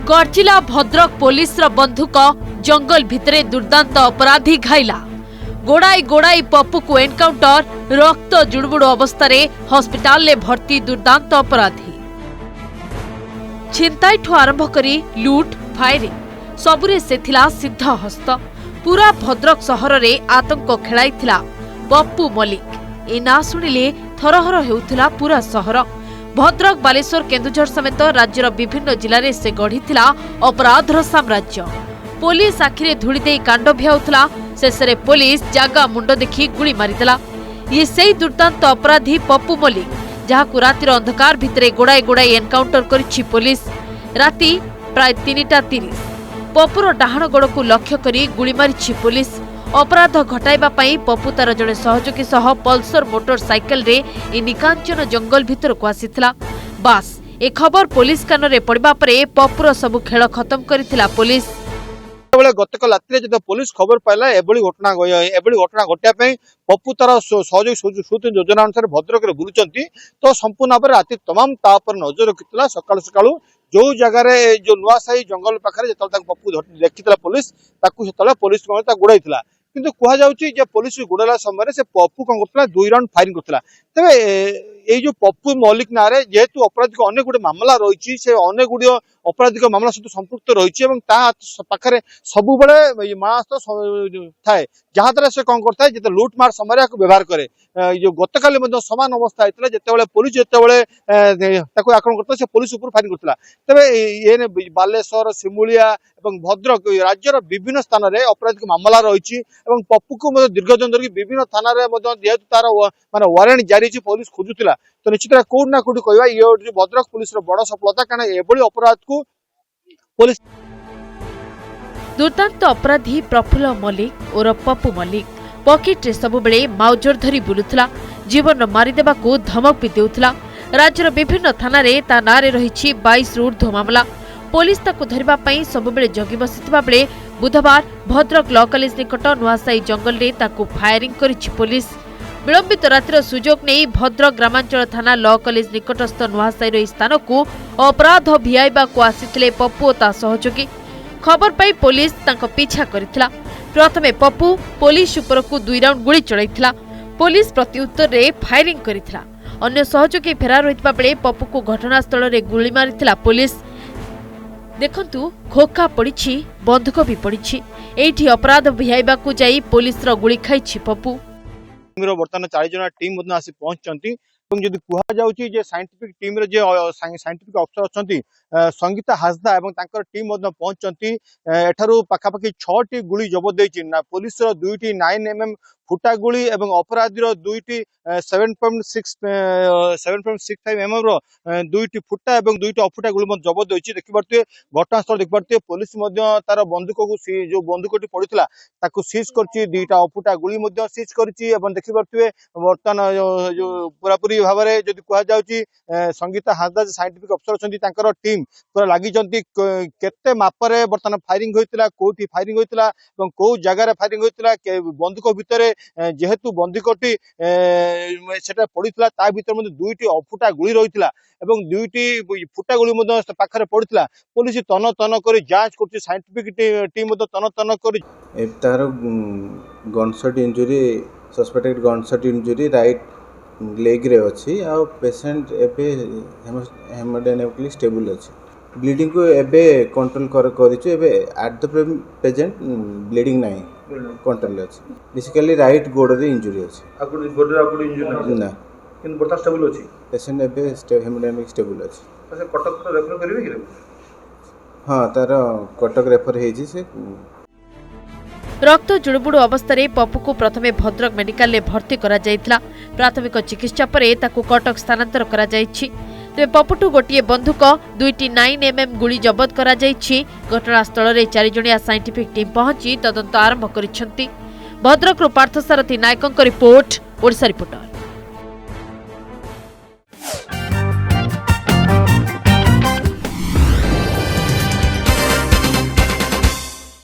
गर्जिला Bhadrak police बंधुक जंगल भितरे दुर्दांत अपराधी घाइला गोड़ाई गोड़ाई पप्पू को एनकाउंटर रक्त जुड़बुड़ अवस्था हॉस्पिटल ले भर्ती दुर्दांत अपराधी छिनताई आरंभ करी लुट फायरिंग सबुरे से थिला सिद्ध हस्त पूरा भद्रक सहर रे आतंक खेलाइथिला पप्पू मल्लिक ए ना सुनिले थरहर हेउथिला पूरा सहर भद्रक बालेश्वर केन्दुझर समेत राज्यर विभिन्न जिले में से गढ़ी अपराधर साम्राज्य पुलिस आखिरे धूली दे कांड भिआउथला शेष में पुलिस जागा मुंड देखि गुली मारिदेला ये सही दुर्दांत अपराधी पप्पू मल्लिक जहां रातिर अंधकार भितरे गोड़ाई गोड़ाई एनकाउंटर करिछि पुलिस राति प्राय 3:30 पप्पूर डाहाण गोड़ को लक्ष्य करी गुली मारिछि पुलिस अपराध घटाइबा पई पप्पू तार जड़े सहयोगी सह पल्सर मोटरसाइकेल रे ए निकांचन जंगल भितर को आसीथिला बास ए खबर पुलिस कान रे पड़िबा परे पप्पूर सब खेल खत्म करिथिला पुलिस गतक राति जो पुलिस खबर पाइला एभली घटना घटाई पप्पू तार सहयोगी सूचना योजना अनुसार भद्रक बुलुंट तो संपूर्ण भाव राति तमाम नजर रखी सकालू सकालू जो जगार जो नुआसाही जंगल पाखे जो पप्पू देखी पुलिस पुलिस गोड़ाई किंतु कहुचे पुलिस गोड़ाला समय से पप्पू कौन कर 2 राउंड फायरिंग करता तेरे ये जो पप्पू मल्लिक ना जेहेतु अपराधिक अनेक गुड़े मामला रही से अनेक गुड़ अपराधिक मामला सहित संपुक्त रही पाखे सब थाए जहाद्वारा से कौन करता है जो लुटमार समय व्यवहार करे जो गतकाली समान अवस्था होता है जिते पुलिस जिते आक्रमण करता पुलिस उपर फायरिंग करता तेरे ये बालेश्वर सिमुलिया भद्रक राज्यर विभिन्न स्थान में अपराधिक मामला रही पप्पू को दीर्घ दिन धरिक विभिन्न थाना जेहेतु तार मान वारंट जारी पुलिस खोजुला तो निश्चित कौट ना कौट कह ये भद्रक पुलिस बड़ सफलता कारण एभली अपराध को पुलिस दुर्दांत अपराधी प्रफुल्ल मल्लिक और पप्पू मल्लिक पकेट रे सब बेले माउजर धरी बुलुथला जीवन मारिदेबा को धमक भी देउथला राज्यर विभिन्न थाना रे ता नारे रही 22 रु ऊर्ध्व मामला पुलिस ताकू धरिबा पई सब बेले जगी बसिथिबा बेले बुधवार भद्रक लॉ कॉलेज निकट नुआसाई जंगल रे ताकू फायरिंग करिछि पुलिस विलंबित रातिर सुजोग नहीं भद्रक ग्रामांचल थाना लॉ कॉलेज निकटस्थ नुआसाई स्थान को अपराध भिआइबा को आसीथिले पप्पू और ता सहयोगी खबर पाई पुलिस तांको पीछा करिथिला प्रथमे पप्पू पुलिस ऊपर को 2 राउंड गुली चलाइथिला पुलिस प्रत्युत्तर रे फायरिंग करिथिला अन्य सहयोगी फेरार होइतबा बेले पप्पू को घटनास्थल रे गुली मारिथिला पुलिस देखंतु खोखा पड़िछि बंधुक भी पड़िछि एठी अपराध भिआइबा को जाई पुलिस रो गुली खाइछि पप्पू बर्तमान 40 जन टीम आसी पहुंचती जदि कहुचे साइंटिफिक टीम साइंटिफिक अफसर अच्छा संगीता हासदा और टीम पहुंचती एठारू पाखापाखि 6टी गुली जबत देती पुलिस 2टी 9mm फुटा गुली और अपराधी 2टी 7.65 mm रो 2टी फुटा और 2टी अफुटा गुली जबत देती देखिए घटनास्थल देखिए पुलिस तार बंदूक को जो बंदूकटी पड़ा सीज कर 2टा अफुटा गुली सीज कर देखिए बर्तमान जो पूरापूरी भाव में जब कहुची संगीता हासदा साइंटिफिक अफसर अच्छा टीम पूरा लगी केते मापरे बर्तमान फायरिंग होता कौटी फायरिंग होता कौ जगार फायरिंग होता बंदूक भितर जेहेतु बंदूकटी पड़ा ता भर 2टी अफुटा गुली रही और 2टी फुटा गुली पाखे पड़ा पुलिस तन तन कर जांच कर साइंटिफिक टीम तन तन कर तार gunshot injury suspected gunshot injury right leg रे अच्छी आ पेशेंट एबे हेमोडायनामिकली स्टेबल अच्छी ब्लीडिंग को एबे कंट्रोल करिछु एबे एट द प्रेजेंट ब्लीडिंग नाही कंट्रोल अच्छी बेसिकली राइट गोड़ रे इंजुरी अच्छी गोड़ इंजुरी ना किन बता स्टेबल अच्छी पेशेंट एबे हेमोडायनामिक स्टेबल अच्छी अच्छा कटक रेफर करिवे कि हां तार कटक रेफर हेजी से रक्त जुड़बुड़ अवस्था पप्पू को प्रथमे भद्रक मेडिकल में भर्ती करा जायतिला प्राथमिक चिकित्सा पर ताकू कटक स्थानांतर करा जायछि तेरे पप्पूठू गोटे बंधुक 2टी 9mm गुली जबत करा जायछि घटनास्थल में 4 जणिया साइंटिफिक टीम पहुंची तदंत आरंभ करिसेंती भद्रक पार्थसारथी नायकों रिपोर्ट ओडिशा रिपोर्टर।